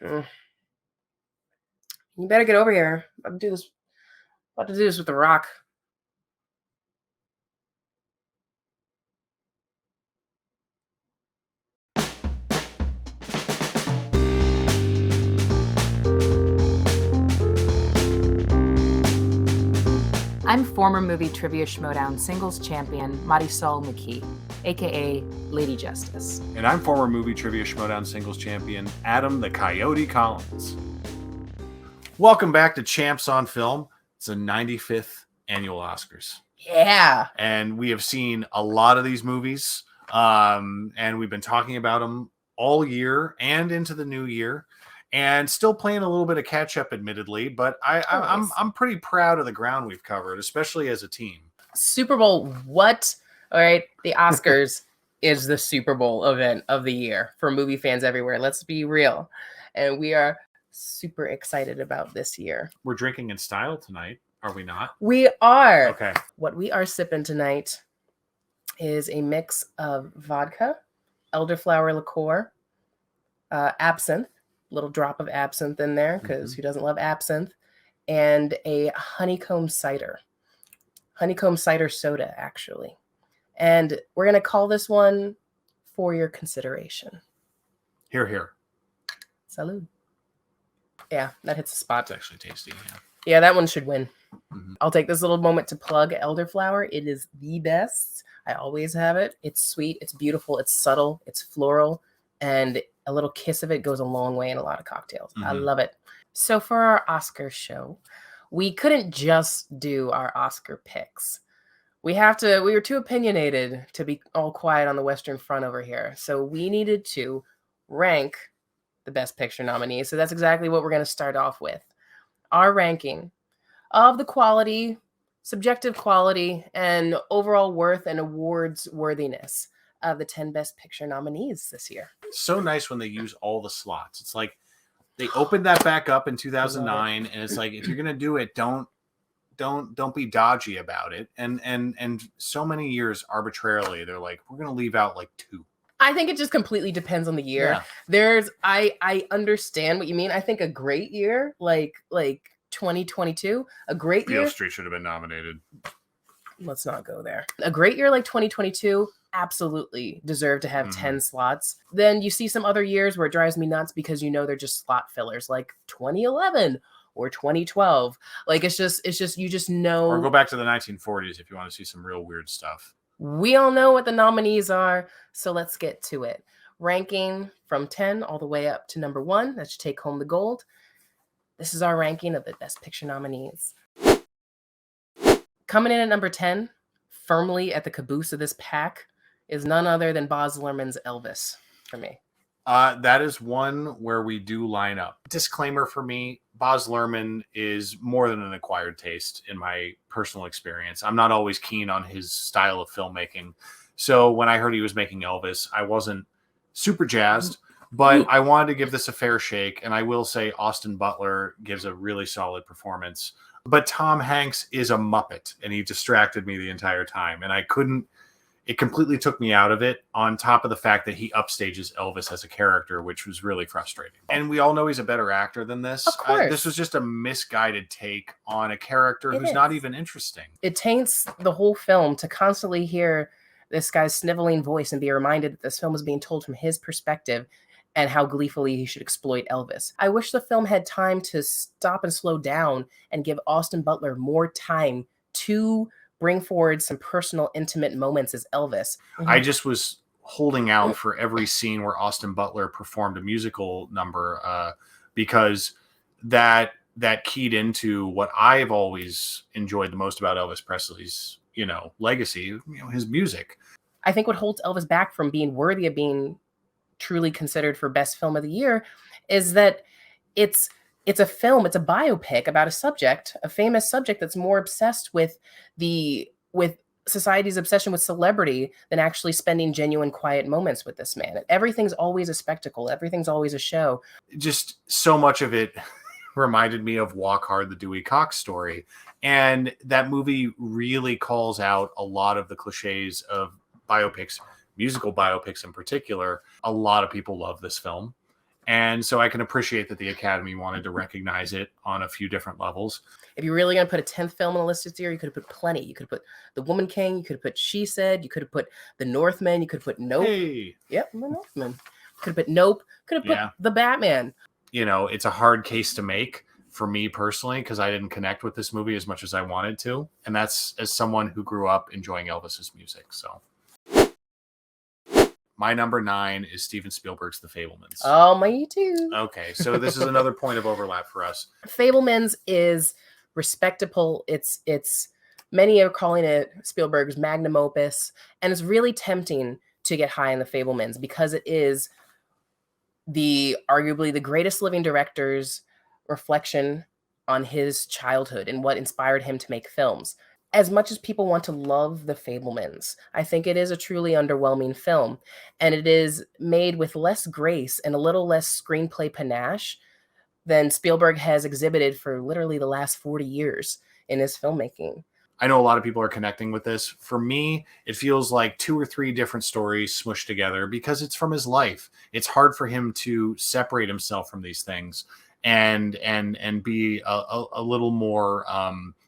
Mm. You better get over here. I'm about to do this. About to do this with The Rock. I'm former movie trivia schmodown singles champion Marisol McKee, aka Lady Justice. And I'm former movie trivia schmodown singles champion Adam the Coyote Collins. Welcome back to Champs on Film. It's the 95th annual Oscars. Yeah. And we have seen a lot of these movies, and we've been talking about them all year and into the new year. And still playing a little bit of catch up, admittedly, but I'm pretty proud of the ground we've covered, especially as a team. Super Bowl, what? All right, the Oscars is the Super Bowl event of the year for movie fans everywhere. Let's be real, and we are super excited about this year. We're drinking in style tonight, are we not? We are. Okay. What we are sipping tonight is a mix of vodka, elderflower liqueur, absinthe. Little drop of absinthe in there because who doesn't love absinthe, and a honeycomb cider soda, actually. And we're going to call this one for your consideration. Hear, hear. Salud. Yeah, that hits the spot. It's actually tasty. Yeah, that one should win. I'll take this little moment to plug elderflower. It is the best. I always have it. It's sweet. It's beautiful. It's subtle. It's floral. And a little kiss of it goes a long way in a lot of cocktails. I love it. So for our Oscar show, we couldn't just do our Oscar picks. We were too opinionated to be all quiet on the Western Front over here. So we needed to rank the Best Picture nominees. So that's exactly what we're going to start off with. Our ranking of the quality, subjective quality, and overall worth and awards worthiness of the 10 Best Picture nominees this year. It's so nice when they use all the slots. It's like they opened that back up in 2009, and it's like, if you're gonna do it, don't be dodgy about it. And so many years arbitrarily, they're like, we're gonna leave out like 2. I think it just completely depends on the year. Yeah. I understand what you mean. I think a great year, like 2022, a great year. Beale Street should have been nominated. Let's not go there. A great year like 2022 absolutely deserve to have 10 slots. Then you see some other years where it drives me nuts because they're just slot fillers, like 2011 or 2012. Like it's just you just know. Or go back to the 1940s if you want to see some real weird stuff. We all know what the nominees are, so let's get to it. Ranking from 10 all the way up to number 1. That should take home the gold. This is our ranking of the Best Picture nominees. Coming in at number 10, firmly at the caboose of this pack, is none other than Baz Luhrmann's Elvis for me. That is one where we do line up. Disclaimer for me, Baz Luhrmann is more than an acquired taste in my personal experience. I'm not always keen on his style of filmmaking. So when I heard he was making Elvis, I wasn't super jazzed, but I wanted to give this a fair shake. And I will say Austin Butler gives a really solid performance. But Tom Hanks is a Muppet, and he distracted me the entire time. And it completely took me out of it, on top of the fact that he upstages Elvis as a character, which was really frustrating. And we all know he's a better actor than this. Of course. This was just a misguided take on a character who's not even interesting. It taints the whole film to constantly hear this guy's sniveling voice and be reminded that this film is being told from his perspective and how gleefully he should exploit Elvis. I wish the film had time to stop and slow down and give Austin Butler more time to bring forward some personal, intimate moments as Elvis. I just was holding out for every scene where Austin Butler performed a musical number because that keyed into what I've always enjoyed the most about Elvis Presley's, legacy, his music. I think what holds Elvis back from being worthy of being truly considered for Best Film of the Year is that it's a film, it's a biopic about a famous subject that's more obsessed with society's obsession with celebrity than actually spending genuine quiet moments with this man. Everything's always a spectacle. Everything's always a show. Just so much of it reminded me of Walk Hard, the Dewey Cox story. And that movie really calls out a lot of the cliches of biopics, musical biopics in particular. A lot of people love this film. And so I can appreciate that the Academy wanted to recognize it on a few different levels. If you're really going to put a 10th film on the list this year, you could have put plenty. You could have put The Woman King. You could have put She Said. You could have put The Northman. You could have put Nope. Hey. Yep, The Northman. Could have put Nope. Could have put The Batman. You know, it's a hard case to make for me personally because I didn't connect with this movie as much as I wanted to. And that's as someone who grew up enjoying Elvis's music. So my number 9 is Steven Spielberg's The Fabelmans. Oh, me too. Okay, so this is another point of overlap for us. Fabelmans is respectable. It's many are calling it Spielberg's magnum opus, and it's really tempting to get high in The Fabelmans because it is arguably the greatest living director's reflection on his childhood and what inspired him to make films. As much as people want to love The Fabelmans, I think it is a truly underwhelming film, and it is made with less grace and a little less screenplay panache than Spielberg has exhibited for literally the last 40 years in his filmmaking. I know a lot of people are connecting with this. For me, it feels like 2 or 3 different stories smushed together because it's from his life. It's hard for him to separate himself from these things and be a little more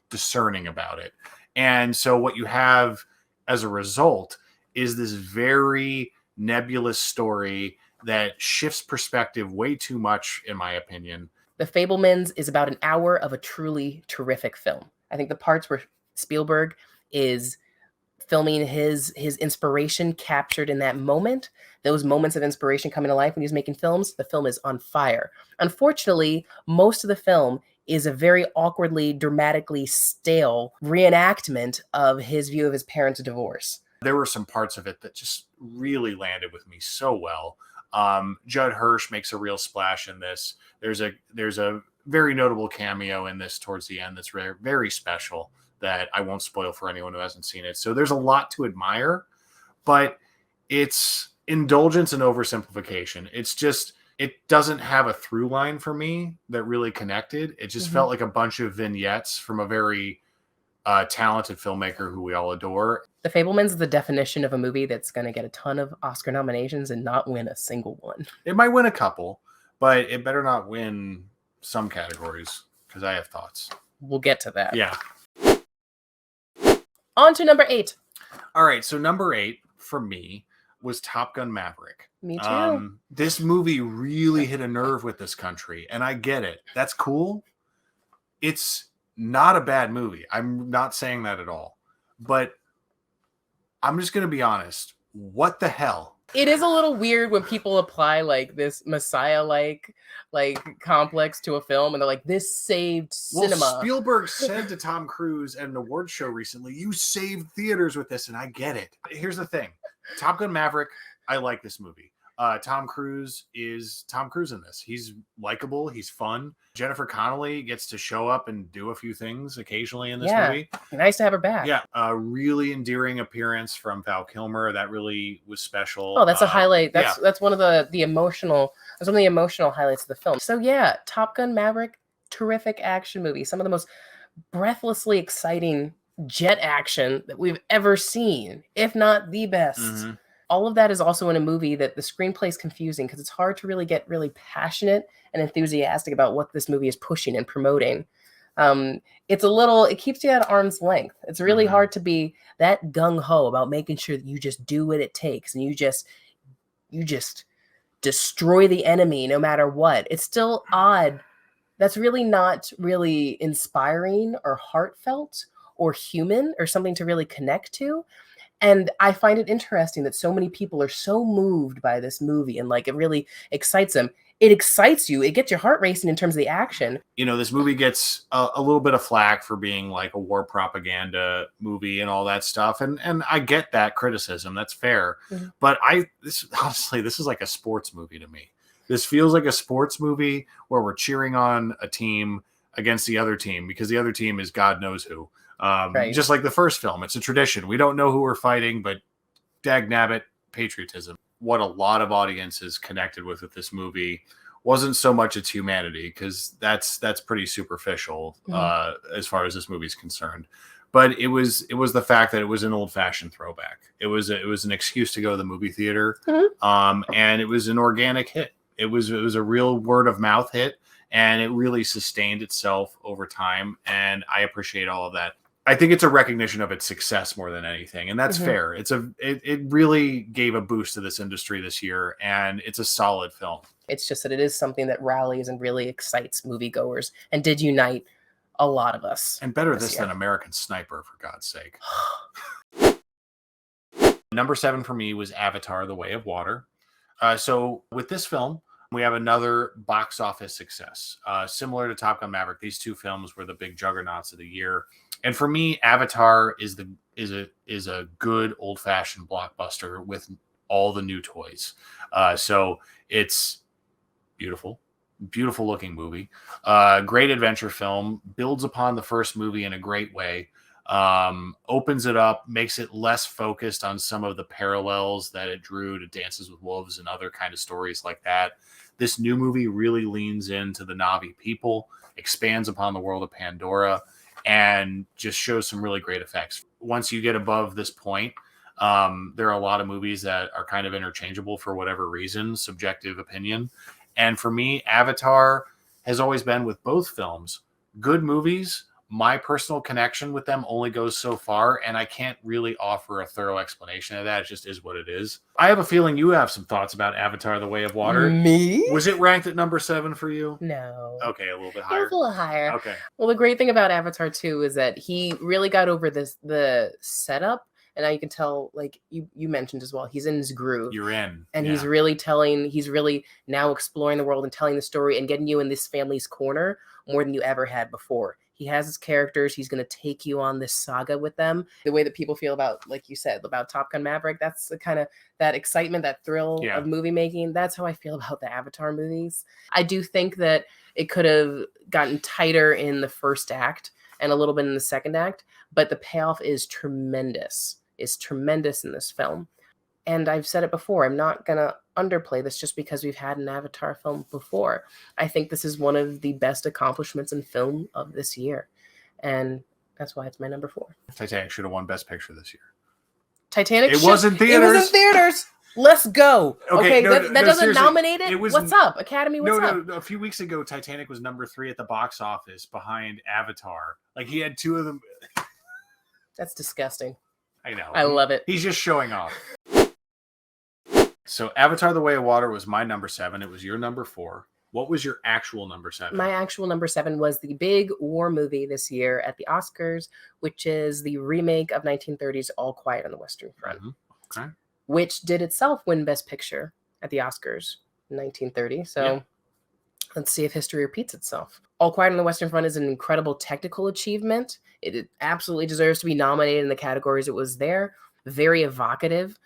discerning about it. And so what you have as a result is this very nebulous story that shifts perspective way too much, in my opinion. The Fabelmans is about an hour of a truly terrific film. I think the parts where Spielberg is filming his inspiration captured in that moment, those moments of inspiration coming to life when he's making films, the film is on fire. Unfortunately, most of the film is a very awkwardly, dramatically stale reenactment of his view of his parents' divorce. There were some parts of it that just really landed with me so well. Judd Hirsch makes a real splash in this. There's a very notable cameo in this towards the end that's very, very special that I won't spoil for anyone who hasn't seen it. So there's a lot to admire, but it's indulgence and oversimplification. It's just, it doesn't have a through line for me that really connected. It just felt like a bunch of vignettes from a very talented filmmaker who we all adore. The Fabelmans is the definition of a movie that's going to get a ton of Oscar nominations and not win a single one. It might win a couple, but it better not win some categories because I have thoughts. We'll get to that. Yeah. On to number 8. All right. So number 8 for me was Top Gun Maverick. Me too. This movie really hit a nerve with this country, and I get it. That's cool. It's not a bad movie. I'm not saying that at all. But I'm just going to be honest. What the hell? It is a little weird when people apply like this Messiah-like complex to a film, and they're like, "This saved cinema." Well, Spielberg said to Tom Cruise at an award show recently, "You saved theaters with this," and I get it. Here's the thing: Top Gun Maverick. I like this movie. Tom Cruise is Tom Cruise in this. He's likable. He's fun. Jennifer Connelly gets to show up and do a few things occasionally in this movie. Nice to have her back. Yeah, a really endearing appearance from Val Kilmer. That really was special. Oh, that's a highlight. That's one of the emotional. That's one of the emotional highlights of the film. So yeah, Top Gun Maverick, terrific action movie. Some of the most breathlessly exciting jet action that we've ever seen, if not the best. Mm-hmm. All of that is also in a movie that the screenplay is confusing because it's hard to really get really passionate and enthusiastic about what this movie is pushing and promoting. It keeps you at arm's length. It's really hard to be that gung-ho about making sure that you just do what it takes and you just destroy the enemy no matter what. It's still odd. That's really not really inspiring or heartfelt or human or something to really connect to. And I find it interesting that so many people are so moved by this movie and like it really excites them. It excites you. It gets your heart racing in terms of the action. You know, this movie gets a little bit of flack for being like a war propaganda movie and all that stuff. And I get that criticism. That's fair. Mm-hmm. But this is like a sports movie to me. This feels like a sports movie where we're cheering on a team against the other team because the other team is God knows who. Right. Just like the first film, it's a tradition. We don't know who we're fighting, but dagnabbit, patriotism. What a lot of audiences connected with this movie wasn't so much its humanity, because that's pretty superficial as far as this movie's concerned. But it was the fact that it was an old-fashioned throwback. It was an excuse to go to the movie theater, and it was an organic hit. It was a real word of mouth hit, and it really sustained itself over time. And I appreciate all of that. I think it's a recognition of its success more than anything, and that's fair. It really gave a boost to this industry this year, and it's a solid film. It's just that it is something that rallies and really excites moviegoers and did unite a lot of us. And better this than American Sniper, for God's sake. Number 7 for me was Avatar: The Way of Water. So with this film, we have another box office success. Similar to Top Gun Maverick, these two films were the big juggernauts of the year. And for me, Avatar is a good old-fashioned blockbuster with all the new toys. So it's beautiful looking movie. Great adventure film, builds upon the first movie in a great way. Opens it up, makes it less focused on some of the parallels that it drew to Dances with Wolves and other kind of stories like that. This new movie really leans into the Na'vi people, expands upon the world of Pandora, and just shows some really great effects. Once you get above this point, there are a lot of movies that are kind of interchangeable for whatever reason, subjective opinion. And for me, Avatar has always been, with both films, good movies. My personal connection with them only goes so far, and I can't really offer a thorough explanation of that. It just is what it is. I have a feeling you have some thoughts about Avatar: The Way of Water. Me? Was it ranked at number 7 for you? No. Okay, a little bit higher. It was a little higher. Okay. Well, the great thing about Avatar 2 is that he really got over the setup. And now you can tell, like you mentioned as well, he's in his groove. You're in. And he's really now exploring the world and telling the story and getting you in this family's corner more than you ever had before. He has his characters. He's going to take you on this saga with them. The way that people feel about, like you said, about Top Gun Maverick, that's the kind of that excitement, that thrill of movie making. That's how I feel about the Avatar movies. I do think that it could have gotten tighter in the first act and a little bit in the second act, but the payoff is tremendous. It's tremendous in this film. And I've said it before, I'm not going to underplay this just because we've had an Avatar film before. I think this is one of the best accomplishments in film of this year. And that's why it's my number 4. Titanic should have won Best Picture this year. Titanic It was in theaters. It was in theaters. Let's go. Okay, that doesn't seriously, nominate it? What's up? Academy, what's up? No, a few weeks ago, Titanic was number 3 at the box office behind Avatar. Like, he had 2 of them. That's disgusting. I know. I love it. He's just showing off. So Avatar: The Way of Water was my number 7. It was your number 4. What was your actual number 7? My actual number 7 was the big war movie this year at the Oscars, which is the remake of 1930's All Quiet on the Western Front, Okay. which did itself win Best Picture at the Oscars in 1930. So let's see if history repeats itself. All Quiet on the Western Front is an incredible technical achievement. It absolutely deserves to be nominated in the categories it was there. Very evocative.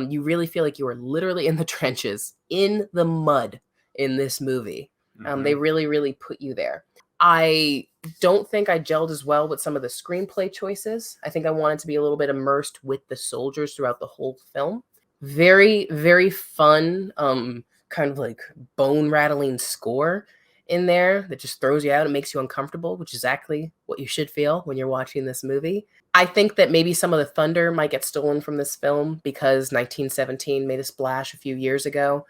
You really feel like you are literally in the trenches, in the mud in this movie. They really, really put you there. I don't think I gelled as well with some of the screenplay choices. I think I wanted to be a little bit immersed with the soldiers throughout the whole film. Very, very fun, kind of like bone-rattling score in there that just throws you out and makes you uncomfortable, which is exactly what you should feel when you're watching this movie. I think that maybe some of the thunder might get stolen from this film because 1917 made a splash a few years ago.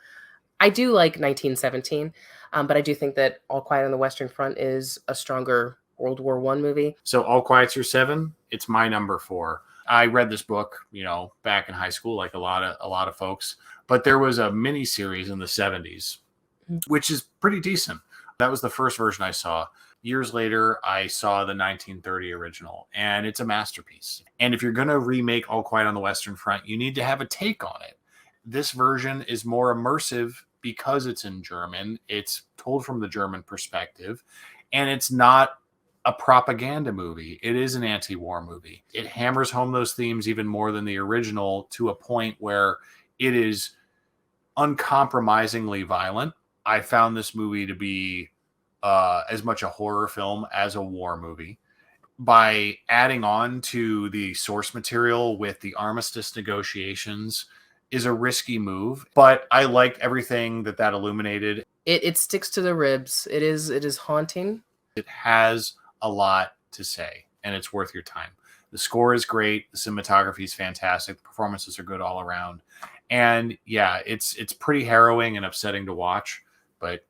I do like 1917, but I do think that All Quiet on the Western Front is a stronger World War I movie. So All Quiet's your 7. It's my number 4. I read this book, back in high school, like a lot of folks. But there was a mini series in the 70s, which is pretty decent. That was the first version I saw. Years later, I saw the 1930 original, and it's a masterpiece. And if you're going to remake All Quiet on the Western Front, you need to have a take on it. This version is more immersive because it's in German. It's told from the German perspective, and it's not a propaganda movie. It is an anti-war movie. It hammers home those themes even more than the original, to a point where it is uncompromisingly violent. I found this movie to be as much a horror film as a war movie. By adding on to the source material with the armistice negotiations is a risky move, but I liked everything that illuminated. It sticks to the ribs. It is haunting. It has a lot to say, and it's worth your time. The score is great. The cinematography is fantastic. The performances are good all around. And yeah, it's pretty harrowing and upsetting to watch. but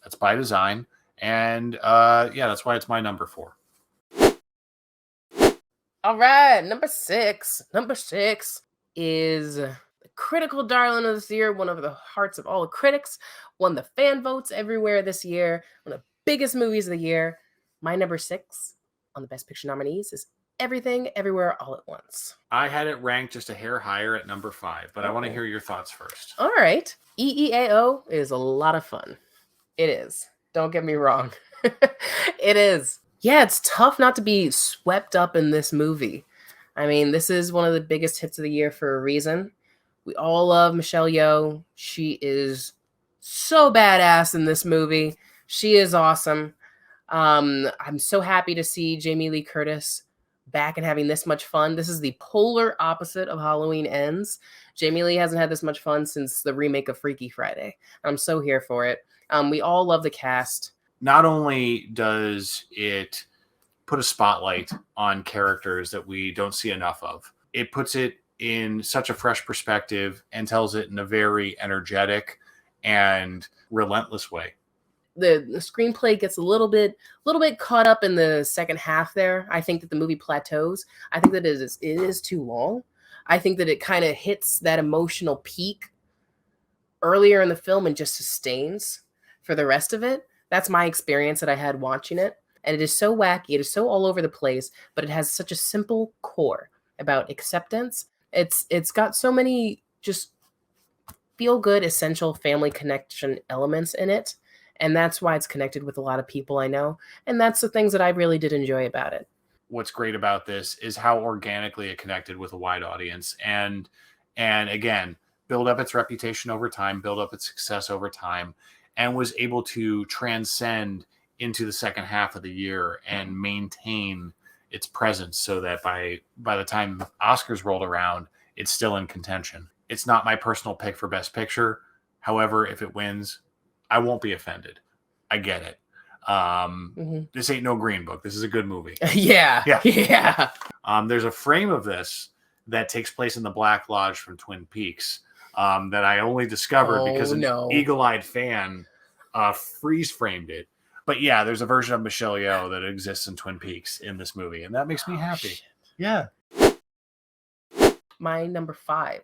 that's by design. And that's why it's my number 4. All right, number 6. Number 6 is the critical darling of this year, one of the hearts of all the critics, won the fan votes everywhere this year, one of the biggest movies of the year. My number 6 on the Best Picture nominees is Everything, Everywhere, All at Once. I had it ranked just a hair higher at number 5, but I want to hear your thoughts first. All right. EEAO is a lot of fun. It is. Don't get me wrong. It is. Yeah, it's tough not to be swept up in this movie. I mean, this is one of the biggest hits of the year for a reason. We all love Michelle Yeoh. She is so badass in this movie. She is awesome. I'm so happy to see Jamie Lee Curtis back and having this much fun. This is the polar opposite of Halloween Ends. Jamie Lee hasn't had this much fun since the remake of Freaky Friday. I'm so here for it. We all love the cast. Not only does it put a spotlight on characters that we don't see enough of, it puts it in such a fresh perspective and tells it in a very energetic and relentless way. The screenplay gets a little bit caught up in the second half there. I think that the movie plateaus. I think that it is too long. I think that it kind of hits that emotional peak earlier in the film and just sustains for the rest of it. That's my experience that I had watching it. And it is so wacky. It is so all over the place, but it has such a simple core about acceptance. It's got so many just feel good, essential family connection elements in it. And that's why it's connected with a lot of people I know. And that's the things that I really did enjoy about it. What's great about this is how organically it connected with a wide audience. And again, build up its reputation over time, build up its success over time, and was able to transcend into the second half of the year and maintain its presence so that by the time Oscars rolled around, it's still in contention. It's not my personal pick for Best Picture. However, if it wins, I won't be offended. I get it. This ain't no Green Book. This is a good movie. Yeah. There's a frame of this that takes place in the Black Lodge from Twin Peaks that I only discovered because an eagle-eyed fan freeze framed it. But yeah, there's a version of Michelle Yeoh that exists in Twin Peaks in this movie, and that makes me happy. Shit. Yeah. My number 5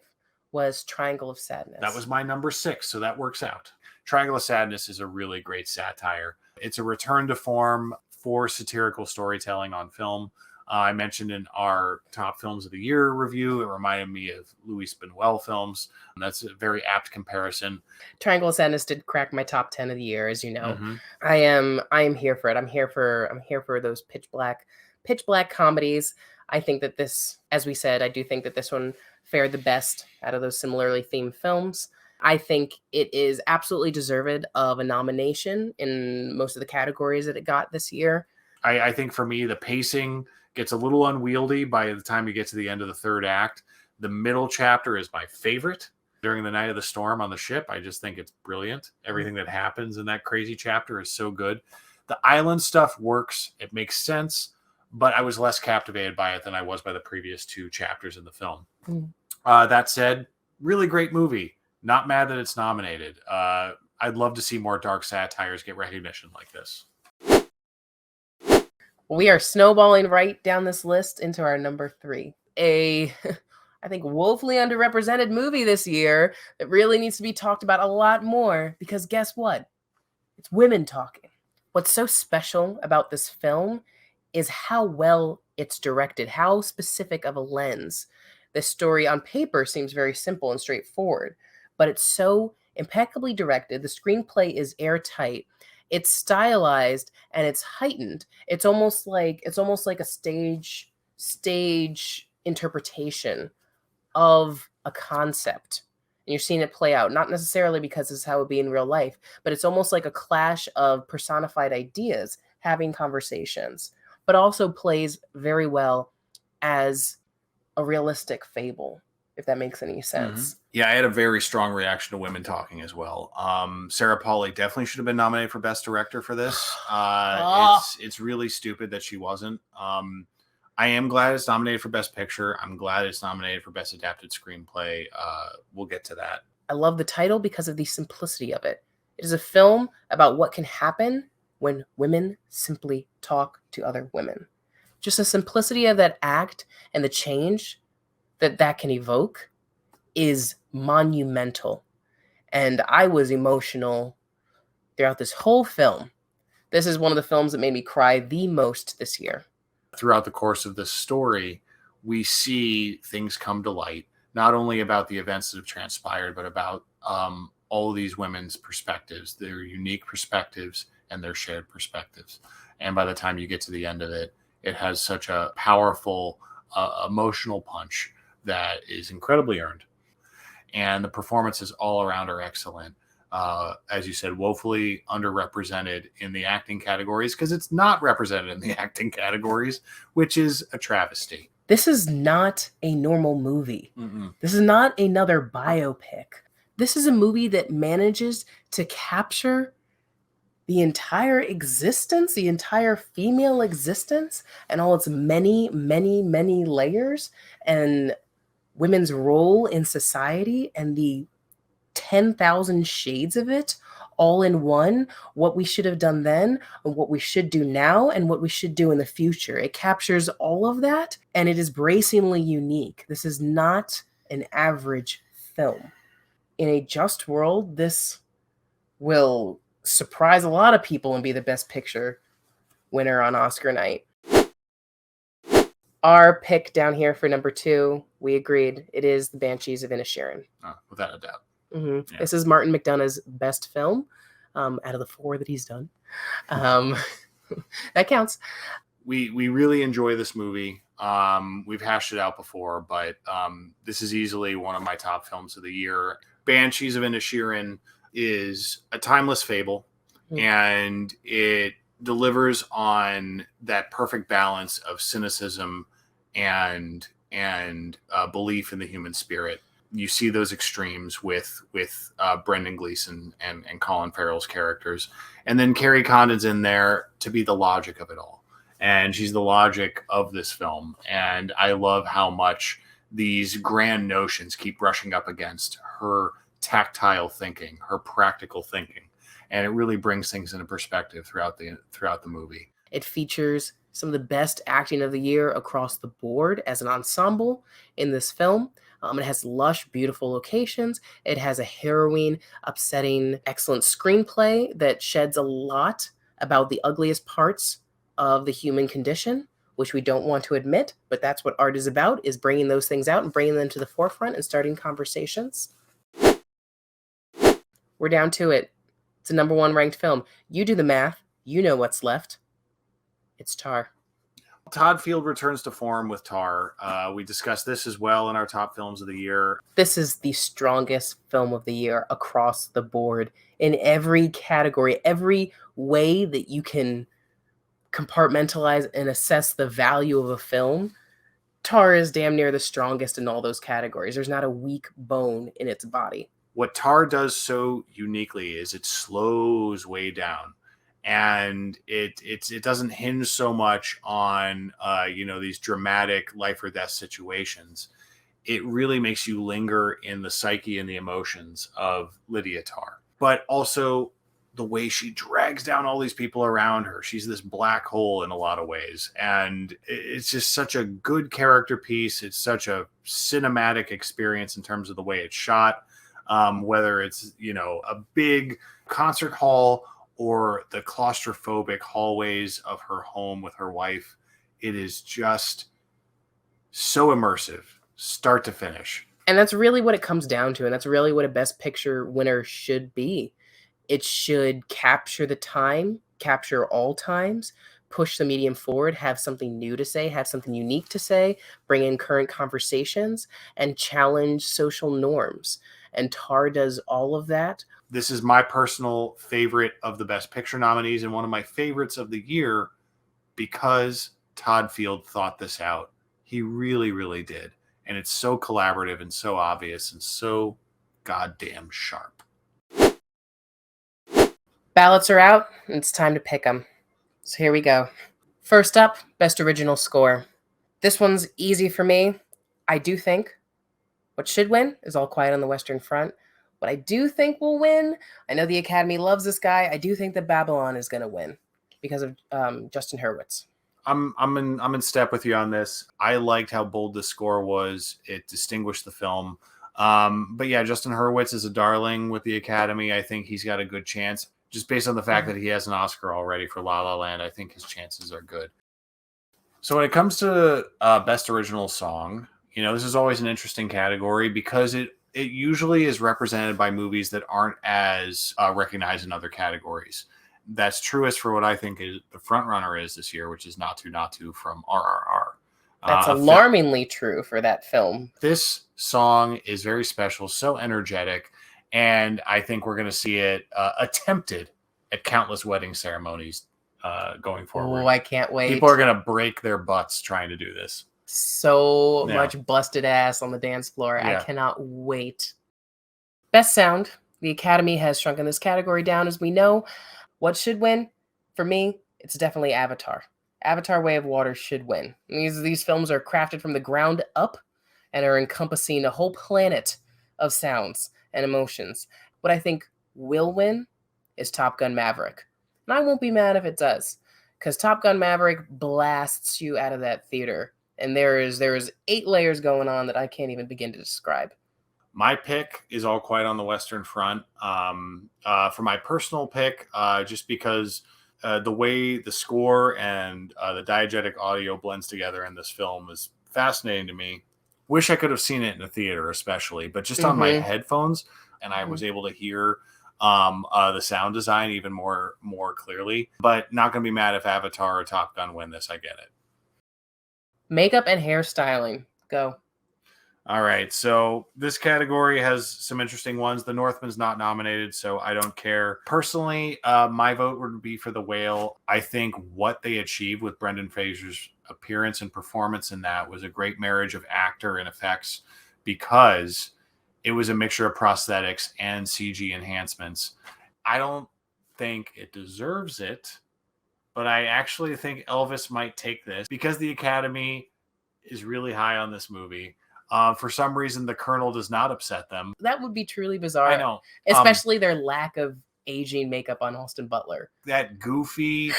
was Triangle of Sadness. That was my number 6, so that works out. Triangle of Sadness is a really great satire. It's a return to form for satirical storytelling on film. I mentioned in our top films of the year review, it reminded me of Louis Buñuel films. And that's a very apt comparison. Triangle of Sadness did crack my top 10 of the year, as you know. I am here for it. I'm here for those pitch black comedies. I think that this, as we said, I do think that this one fared the best out of those similarly themed films. I think it is absolutely deserved of a nomination in most of the categories that it got this year. I think for me, the pacing gets a little unwieldy by the time you get to the end of the third act. The middle chapter is my favorite. During the night of the storm on the ship, I just think it's brilliant. Everything that happens in that crazy chapter is so good. The island stuff works. It makes sense, but I was less captivated by it than I was by the previous 2 chapters in the film. That said, really great movie. Not mad that it's nominated. I'd love to see more dark satires get recognition like this. We are snowballing right down this list into our number 3. I think, woefully underrepresented movie this year that really needs to be talked about a lot more, because guess what? It's women talking. What's so special about this film is how well it's directed, how specific of a lens. This story on paper seems very simple and straightforward, but it's so impeccably directed. The screenplay is airtight. It's stylized and it's heightened. It's almost like a stage interpretation of a concept. And you're seeing it play out, not necessarily because this is how it would be in real life, but it's almost like a clash of personified ideas having conversations, but also plays very well as a realistic fable, if that makes any sense. Yeah, I had a very strong reaction to women talking as well. Sarah Polley definitely should have been nominated for Best Director for this. It's really stupid that she wasn't. I am glad it's nominated for Best Picture. I'm glad it's nominated for Best Adapted Screenplay. We'll get to that. I love the title because of the simplicity of it. It is a film about what can happen when women simply talk to other women. Just the simplicity of that act and the change that can evoke is monumental. And I was emotional throughout this whole film. This is one of the films that made me cry the most this year. Throughout the course of this story, we see things come to light, not only about the events that have transpired, but about all of these women's perspectives, their unique perspectives and their shared perspectives. And by the time you get to the end of it, it has such a powerful emotional punch that is incredibly earned. And the performances all around are excellent. As you said, woefully underrepresented in the acting categories because it's not represented in the acting categories, which is a travesty. This is not a normal movie. This is not another biopic. This is a movie that manages to capture the entire existence, the entire female existence, and all its many, many, many layers, and women's role in society, and the 10,000 shades of it all in one, what we should have done then, and what we should do now, and what we should do in the future. It captures all of that, and it is bracingly unique. This is not an average film. In a just world, this will surprise a lot of people and be the best picture winner on Oscar night. Our pick down here for number 2, we agreed, it is The Banshees of Inisherin. Without a doubt. Yeah. This is Martin McDonagh's best film out of the 4 that he's done. That counts. We really enjoy this movie. We've hashed it out before, but this is easily one of my top films of the year. Banshees of Inisherin is a timeless fable, and it delivers on that perfect balance of cynicism and belief in the human spirit. You see those extremes with Brendan Gleeson and Colin Farrell's characters, and then Carrie Condon's in there to be the logic of it all, and she's the logic of this film. And I love how much these grand notions keep brushing up against her tactile thinking, her practical thinking, and it really brings things into perspective throughout the movie. It features some of the best acting of the year across the board as an ensemble in this film. It has lush, beautiful locations. It has a harrowing, upsetting, excellent screenplay that sheds a lot about the ugliest parts of the human condition, which we don't want to admit, but that's what art is about, is bringing those things out and bringing them to the forefront and starting conversations. We're down to it. It's a number 1 ranked film. You do the math. You know what's left. It's Tar. Todd Field returns to form with Tar. We discussed this as well in our top films of the year. This is the strongest film of the year across the board in every category, every way that you can compartmentalize and assess the value of a film. Tar is damn near the strongest in all those categories. There's not a weak bone in its body. What Tar does so uniquely is it slows way down, and it doesn't hinge so much on these dramatic life or death situations. It really makes you linger in the psyche and the emotions of Lydia Tar, but also the way she drags down all these people around her. She's this black hole in a lot of ways, and it's just such a good character piece. It's such a cinematic experience in terms of the way it's shot. Whether it's, a big concert hall or the claustrophobic hallways of her home with her wife, it is just so immersive, start to finish. And that's really what it comes down to. And that's really what a Best Picture winner should be. It should capture the time, capture all times, push the medium forward, have something new to say, have something unique to say, bring in current conversations, and challenge social norms. And Tar does all of that. This is my personal favorite of the Best Picture nominees and one of my favorites of the year because Todd Field thought this out. He really, really did. And it's so collaborative and so obvious and so goddamn sharp. Ballots are out. And it's time to pick them. So here we go. First up, Best Original Score. This one's easy for me. I do think what should win is All Quiet on the Western Front. What I do think will win, I know the Academy loves this guy. I do think that Babylon is going to win because of Justin Hurwitz. I'm in step with you on this. I liked how bold the score was. It distinguished the film. But yeah, Justin Hurwitz is a darling with the Academy. I think he's got a good chance. Just based on the fact that he has an Oscar already for La La Land, I think his chances are good. So when it comes to Best Original Song, this is always an interesting category because it usually is represented by movies that aren't as recognized in other categories. That's truest for what I think is the front runner is this year, which is Natu Natu from RRR. That's alarmingly true for that film. This song is very special, so energetic, and I think we're going to see it attempted at countless wedding ceremonies going forward. Oh, I can't wait. People are going to break their butts trying to do this. So much busted ass on the dance floor. Yeah. I cannot wait. Best Sound. The Academy has shrunken this category down, as we know. What should win? For me, it's definitely Avatar. Avatar: Way of Water should win. These films are crafted from the ground up and are encompassing a whole planet of sounds and emotions. What I think will win is Top Gun Maverick. And I won't be mad if it does, because Top Gun Maverick blasts you out of that theater. And there is 8 layers going on that I can't even begin to describe. My pick is All Quiet on the Western Front. For my personal pick, just because the way the score and the diegetic audio blends together in this film is fascinating to me. Wish I could have seen it in the theater, especially, but just on my headphones, and I was able to hear the sound design even more clearly. But not going to be mad if Avatar or Top Gun win this. I get it. Makeup and hairstyling. Go. All right, so this category has some interesting ones. The Northman's not nominated, so I don't care. Personally, my vote would be for The Whale. I think what they achieved with Brendan Fraser's appearance and performance in that was a great marriage of actor and effects, because it was a mixture of prosthetics and CG enhancements. I don't think it deserves it, but I actually think Elvis might take this because the Academy is really high on this movie. For some reason, the Colonel does not upset them. That would be truly bizarre. I know. Especially their lack of aging makeup on Austin Butler. That goofy,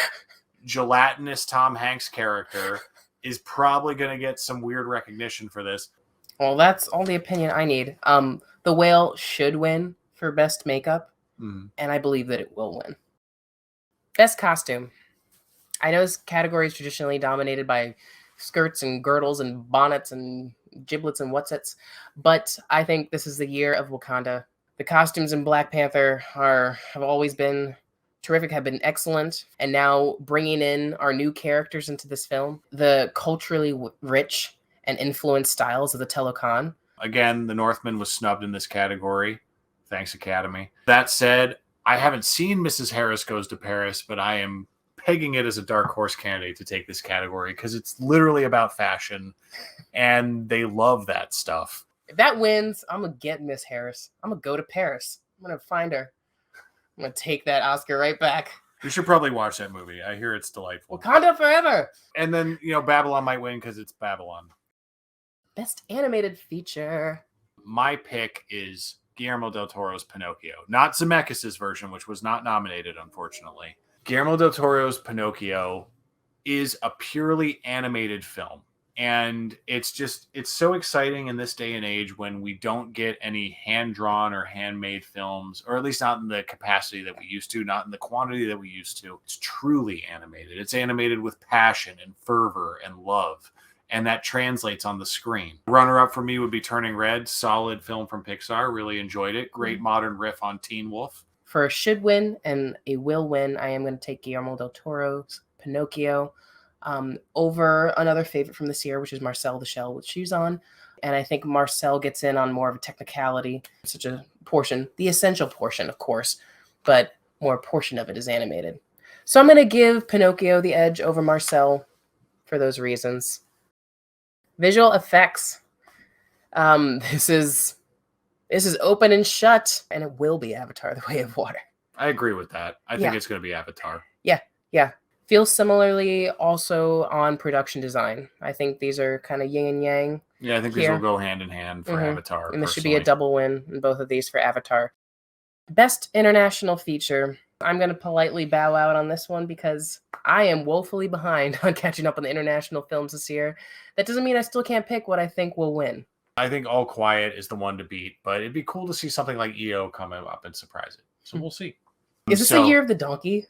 gelatinous Tom Hanks character is probably going to get some weird recognition for this. Well, that's all the opinion I need. The Whale should win for best makeup, and I believe that it will win. Best costume. I know this category is traditionally dominated by skirts and girdles and bonnets and giblets and whatsits, but I think this is the year of Wakanda. The costumes in Black Panther have always been terrific, have been excellent, and now bringing in our new characters into this film, the culturally rich and influenced styles of the Telocan. Again, The Northman was snubbed in this category. Thanks, Academy. That said, I haven't seen Mrs. Harris Goes to Paris, but I am pegging it as a dark horse candidate to take this category because it's literally about fashion, and they love that stuff. If that wins, I'm going to get Miss Harris. I'm going to go to Paris. I'm going to find her. I'm going to take that Oscar right back. You should probably watch that movie. I hear it's delightful. Wakanda forever. And then, Babylon might win because it's Babylon. Best animated feature. My pick is Guillermo del Toro's Pinocchio. Not Zemeckis' version, which was not nominated, unfortunately. Guillermo del Toro's Pinocchio is a purely animated film. And it's so exciting in this day and age when we don't get any hand-drawn or handmade films, or at least not in the capacity that we used to, not in the quantity that we used to. It's truly animated. It's animated with passion and fervor and love, and that translates on the screen. Runner-up for me would be Turning Red, solid film from Pixar. Really enjoyed it. Great modern riff on Teen Wolf. For a should win and a will win, I am going to take Guillermo del Toro's Pinocchio over another favorite from this year, which is Marcel the Shell with Shoes On. And I think Marcel gets in on more of a technicality, such a portion, the essential portion, of course, but more portion of it is animated. So I'm going to give Pinocchio the edge over Marcel for those reasons. Visual effects. This is open and shut, and it will be Avatar: The Way of Water. I agree with that. I think it's going to be Avatar. Yeah. Feels similarly also on production design. I think these are kind of yin and yang. Yeah, I think these will go hand in hand for Avatar. And this should be a double win in both of these for Avatar. Best international feature. I'm going to politely bow out on this one because I am woefully behind on catching up on the international films this year. That doesn't mean I still can't pick what I think will win. I think All Quiet is the one to beat, but it'd be cool to see something like EO come up and surprise it. So we'll see. Is this the year of the donkey?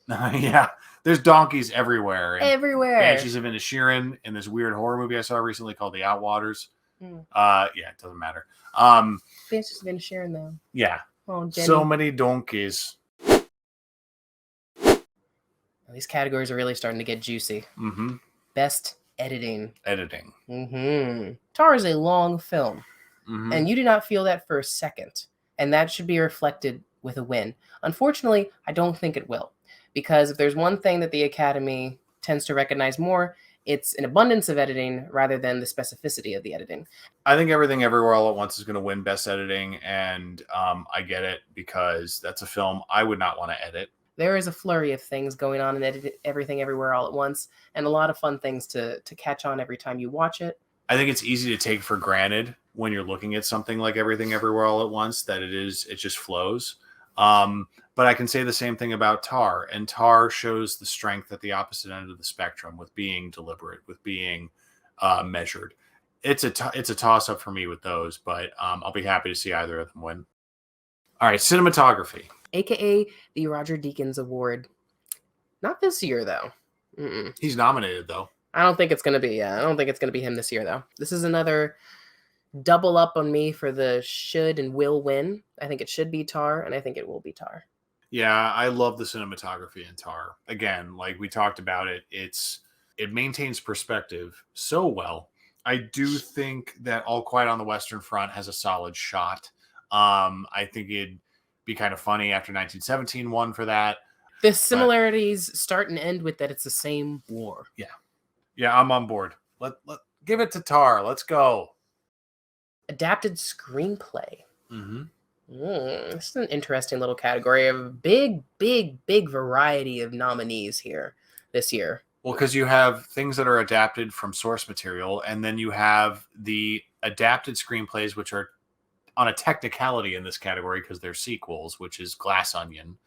Yeah, there's donkeys everywhere. Everywhere. Banshees of Inisherin in this weird horror movie I saw recently called The Outwaters. Yeah, it doesn't matter. Banshees of Inisherin, though. Yeah. Oh, Jenny. So many donkeys. These categories are really starting to get juicy. Mm-hmm. Best editing. Mm-hmm. Tar is a long film, and you do not feel that for a second, and that should be reflected with a win. Unfortunately, I don't think it will, because if there's one thing that the Academy tends to recognize more, it's an abundance of editing rather than the specificity of the editing. I think Everything Everywhere All at Once is going to win Best Editing, and I get it because that's a film I would not want to edit. There is a flurry of things going on in Everything Everywhere All at Once, and a lot of fun things to catch on every time you watch it. I think it's easy to take for granted when you're looking at something like Everything Everywhere All at Once that it just flows. But I can say the same thing about Tar, and Tar shows the strength at the opposite end of the spectrum with being deliberate, with being measured. It's a toss up for me with those, but I'll be happy to see either of them win. All right, cinematography. AKA the Roger Deakins Award. Not this year, though. He's nominated, though. I don't think it's going to be. I don't think it's going to be him this year, though. This is another double up on me for the should and will win. I think it should be Tar, and I think it will be Tar. Yeah, I love the cinematography in Tar. Again, like we talked about it maintains perspective so well. I do think that All Quiet on the Western Front has a solid shot. I think it'd be kind of funny after 1917 won for that. The similarities start and end with that it's the same war. Yeah, I'm on board. Let give it to Tar. Let's go. Adapted screenplay. This is an interesting little category of big variety of nominees here this year. Well, because you have things that are adapted from source material, and then you have the adapted screenplays, which are on a technicality in this category because they're sequels, which is Glass Onion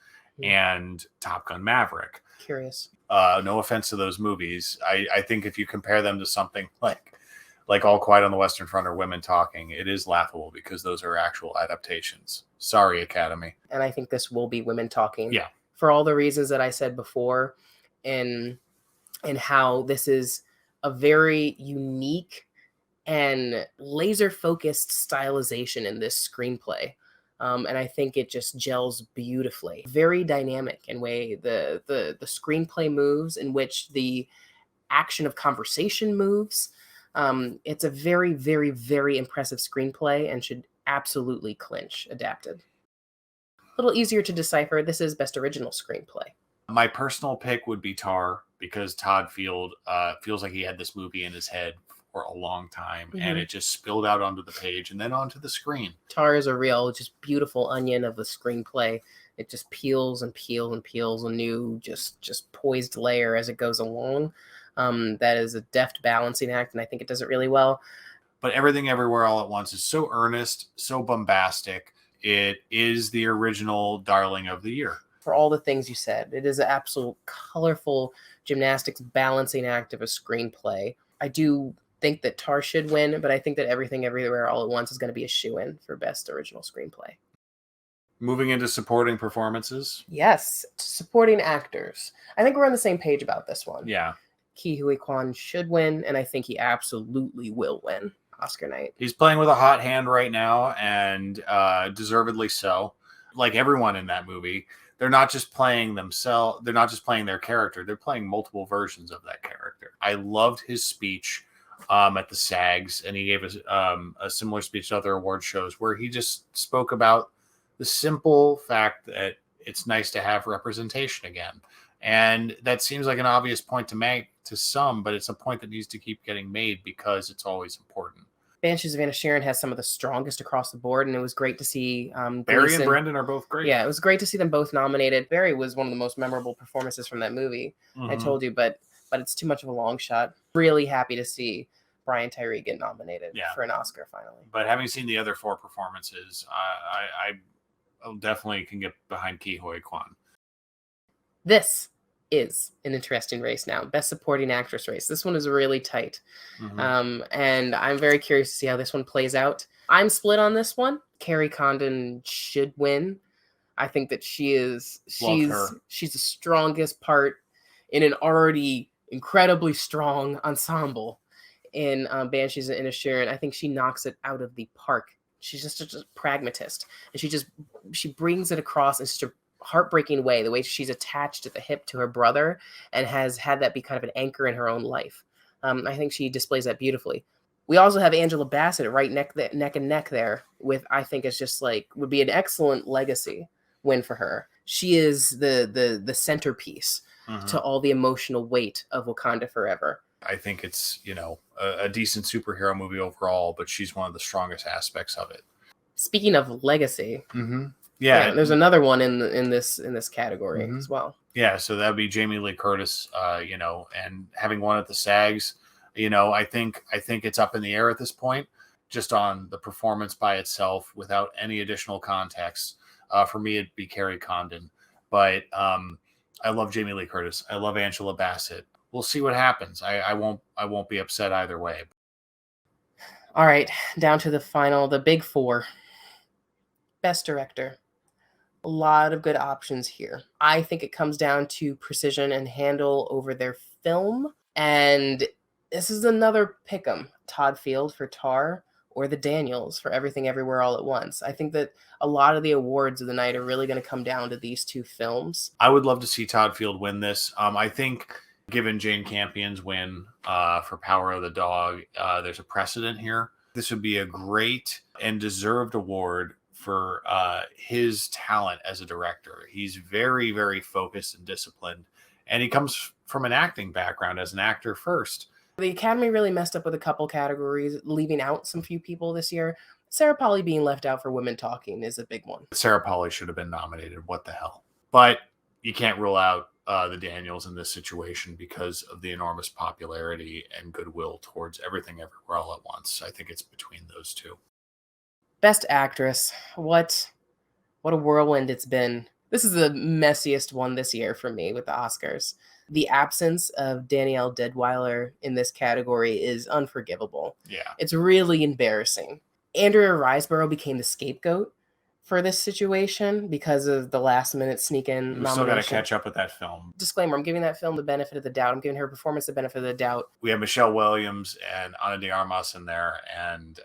and Top Gun Maverick. Curious. No offense to those movies. I think if you compare them to something like All Quiet on the Western Front or Women Talking, it is laughable because those are actual adaptations. Sorry, Academy. And I think this will be Women Talking. Yeah. For all the reasons that I said before, and how this is a very unique and laser-focused stylization in this screenplay. And I think it just gels beautifully. Very dynamic in way the screenplay moves, in which the action of conversation moves. It's a very, very, very impressive screenplay and should absolutely clinch adapted. A little easier to decipher. This is Best Original Screenplay. My personal pick would be Tar because Todd Field feels like he had this movie in his head for a long time, and it just spilled out onto the page and then onto the screen. Tar is a real, just beautiful onion of the screenplay. It just peels and peels and peels a new, just poised layer as it goes along. That is a deft balancing act, and I think it does it really well. But Everything Everywhere All at Once is so earnest, so bombastic. It is the original darling of the year. For all the things you said, it is an absolute colorful gymnastics balancing act of a screenplay. I do think that Tar should win, but I think that Everything Everywhere All at Once is going to be a shoo-in for Best Original Screenplay. Moving into supporting performances. Yes, supporting actors. I think we're on the same page about this one. Yeah. Ke Huy Quan should win, and I think he absolutely will win Oscar night. He's playing with a hot hand right now, and deservedly so. Like everyone in that movie, they're not just playing themselves. They're not just playing their character. They're playing multiple versions of that character. I loved his speech at the SAGs, and he gave us a similar speech to other award shows where he just spoke about the simple fact that it's nice to have representation again. And that seems like an obvious point to make to some, but it's a point that needs to keep getting made because it's always important. Banshees of Inisherin has some of the strongest across the board, and it was great to see Barry and Brendan are both great. Yeah, it was great to see them both nominated. Barry was one of the most memorable performances from that movie. I told you, but it's too much of a long shot. Really happy to see Brian Tyree get nominated Yeah. for an Oscar finally. But having seen the other 4 performances, I definitely can get behind Ke Huy Quan. This is an interesting race now. Best Supporting Actress race. This one is really tight. And I'm very curious to see how this one plays out. I'm split on this one. Carrie Condon should win. I think that she's the strongest part in an already incredibly strong ensemble in Banshees and Inisherin. I think she knocks it out of the park. She's just a pragmatist, and she brings it across in such a heartbreaking way, the way she's attached at the hip to her brother and has had that be kind of an anchor in her own life. I think she displays that beautifully. We also have Angela Bassett right neck and neck there with, I think it's just like, would be an excellent legacy win for her. She is the centerpiece to all the emotional weight of Wakanda Forever. I think it's, a decent superhero movie overall, but she's one of the strongest aspects of it. Speaking of legacy, yeah, there's another one in this category as well. Yeah, so that would be Jamie Lee Curtis, and having won at the SAGs, I think it's up in the air at this point, just on the performance by itself without any additional context. For me, it'd be Carrie Condon, but I love Jamie Lee Curtis. I love Angela Bassett. We'll see what happens. I won't be upset either way. All right, down to the big 4. Best Director. A lot of good options here. I think it comes down to precision and handle over their film. And this is another pick'em. Todd Field for Tar or the Daniels for Everything Everywhere All at Once. I think that a lot of the awards of the night are really going to come down to these 2 films. I would love to see Todd Field win this. I think given Jane Campion's win for Power of the Dog, there's a precedent here. This would be a great and deserved award for his talent as a director. He's very, very focused and disciplined, and he comes from an acting background as an actor first. The Academy really messed up with a couple categories, leaving out some few people this year. Sarah Polley being left out for Women Talking is a big one. Sarah Polley should have been nominated. What the hell? But you can't rule out the Daniels in this situation because of the enormous popularity and goodwill towards Everything Everywhere All at Once. I think it's between those 2. Best Actress. What a whirlwind it's been. This is the messiest one this year for me with the Oscars. The absence of Danielle Deadwyler in this category is unforgivable. Yeah. It's really embarrassing. Andrea Riseborough became the scapegoat for this situation because of the last minute sneak in nomination. We still got to catch up with that film. Disclaimer, I'm giving that film the benefit of the doubt. I'm giving her performance the benefit of the doubt. We have Michelle Williams and Ana de Armas in there, and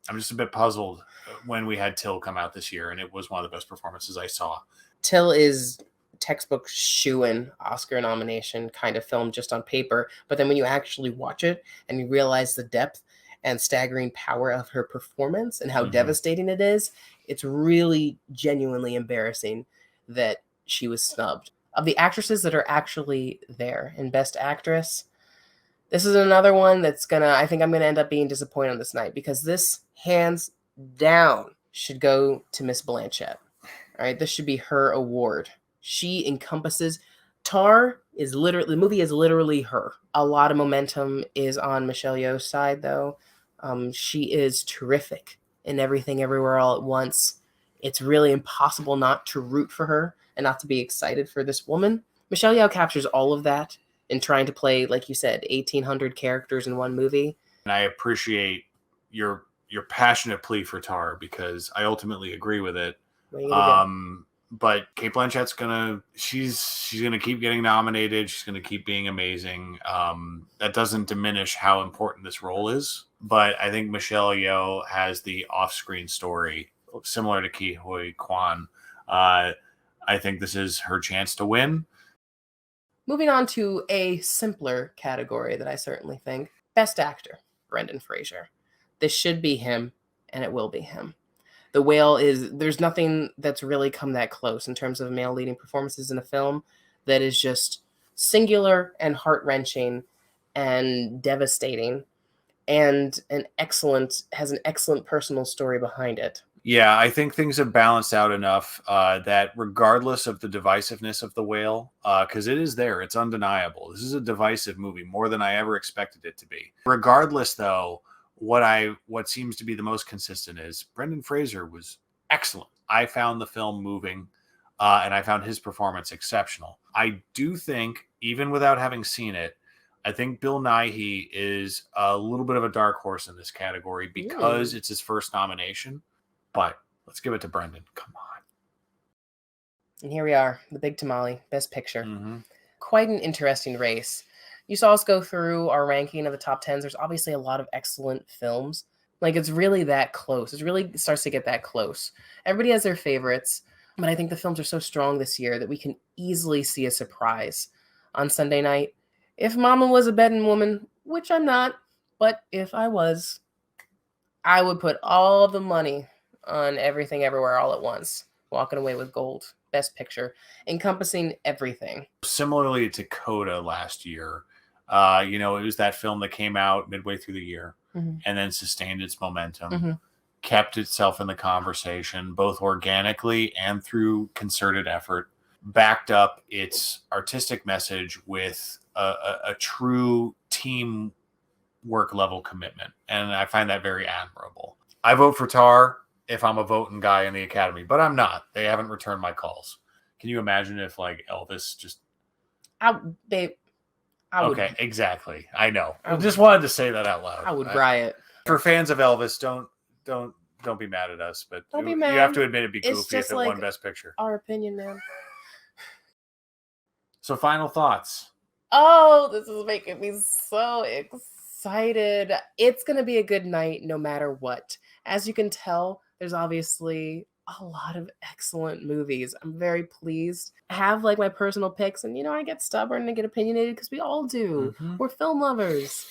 I'm just a bit puzzled when we had Till come out this year, and it was one of the best performances I saw. Till is textbook shoo-in Oscar nomination kind of film just on paper, but then when you actually watch it and you realize the depth and staggering power of her performance and how devastating it is, it's really genuinely embarrassing that she was snubbed. Of the actresses that are actually there in Best Actress, this is another one that's I think I'm gonna end up being disappointed on this night, because this hands down should go to Miss Blanchett. All right, this should be her award. She encompasses. Tar is the movie is literally her. A lot of momentum is on Michelle Yeoh's side, though. She is terrific in Everything Everywhere All at Once. It's really impossible not to root for her and not to be excited for this woman. Michelle Yeoh captures all of that in trying to play, like you said, 1,800 characters in one movie. And I appreciate your passionate plea for Tar, because I ultimately agree with it. But Cate Blanchett's she's gonna keep getting nominated. She's gonna keep being amazing. That doesn't diminish how important this role is. But I think Michelle Yeoh has the off-screen story similar to Ke Huy Quan. I think this is her chance to win. Moving on to a simpler category that I certainly think. Best Actor, Brendan Fraser. This should be him, and it will be him. The Whale there's nothing that's really come that close in terms of male leading performances in a film that is just singular and heart-wrenching and devastating, and has an excellent personal story behind it. Yeah, I think things have balanced out enough that regardless of the divisiveness of The Whale, because it is there, it's undeniable. This is a divisive movie, more than I ever expected it to be. Regardless, though, what seems to be the most consistent is Brendan Fraser was excellent. I found the film moving, and I found his performance exceptional. I do think, even without having seen it, I think Bill Nighy is a little bit of a dark horse in this category because it's his first nomination. But let's give it to Brendan. Come on. And here we are, the big tamale, best picture. Mm-hmm. Quite an interesting race. You saw us go through our ranking of the top 10s. There's obviously a lot of excellent films. Like, it's really that close. It really starts to get that close. Everybody has their favorites, but I think the films are so strong this year that we can easily see a surprise on Sunday night. If Mama was a betting woman, which I'm not, but if I was, I would put all the money on Everything Everywhere All at Once, walking away with gold, best picture, encompassing everything. Similarly to Coda last year, it was that film that came out midway through the year and then sustained its momentum, kept itself in the conversation, both organically and through concerted effort, backed up its artistic message with a true team work level commitment. And I find that very admirable. I vote for Tar if I'm a voting guy in the Academy, but I'm not. They haven't returned my calls. Can you imagine if like Elvis just... Okay, exactly. I know. I just wanted to say that out loud. I would riot. For fans of Elvis, don't be mad at us, but you have to admit it'd be goofy if it won Best Picture. Our opinion, man. So final thoughts. Oh, this is making me so excited. It's going to be a good night no matter what. As you can tell, there's obviously a lot of excellent movies. I'm very pleased. I have like my personal picks, and I get stubborn and get opinionated because we all do. We're film lovers.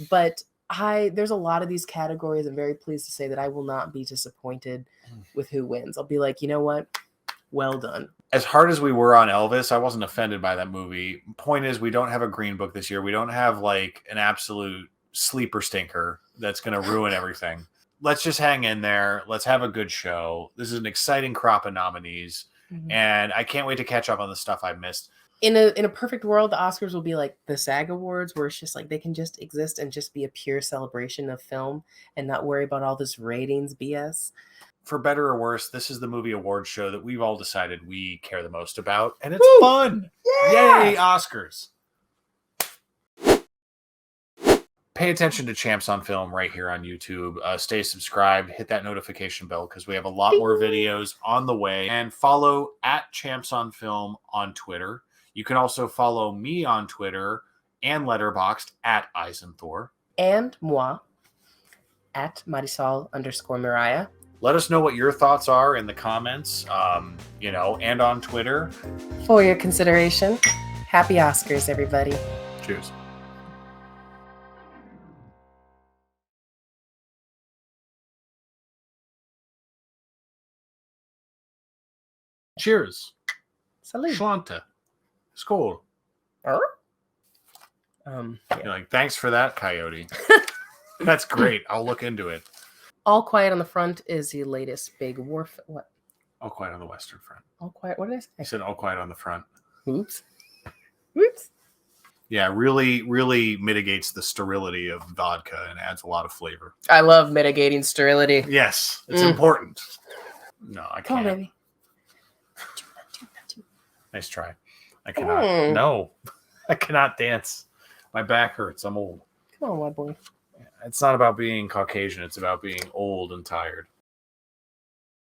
But there's a lot of these categories. I'm very pleased to say that I will not be disappointed with who wins. I'll be like, you know what? Well done. As hard as we were on Elvis, I wasn't offended by that movie. Point is, we don't have a Green Book this year. We don't have like an absolute sleeper stinker that's going to ruin everything. Let's just hang in there. Let's have a good show. This is an exciting crop of nominees, and I can't wait to catch up on the stuff I missed. In a perfect world, the Oscars will be like the SAG Awards, where it's just like they can just exist and just be a pure celebration of film and not worry about all this ratings BS. For better or worse, this is the movie awards show that we've all decided we care the most about, and it's fun. Yeah! Yay, Oscars. Pay attention to Champs on Film right here on YouTube. Stay subscribed, hit that notification bell because we have a lot more videos on the way. And follow @Champs on Film on Twitter. You can also follow me on Twitter and Letterboxd @Eisenthor. And moi @Marisol_Mariah. Let us know what your thoughts are in the comments, and on Twitter. For your consideration, happy Oscars, everybody. Cheers. Cheers. Salud. Schlante. Skål. You're like, thanks for that, Coyote. That's great. I'll look into it. All Quiet on the Front is the latest big war. What? All Quiet on the Western Front. All Quiet. What did I say? I said All Quiet on the Front. Oops. Yeah, really, really mitigates the sterility of vodka and adds a lot of flavor. I love mitigating sterility. Yes, it's important. No, I can't. Come on, baby. Nice try. I cannot. No, I cannot dance. My back hurts. I'm old. Come on, my boy. It's not about being Caucasian. It's about being old and tired.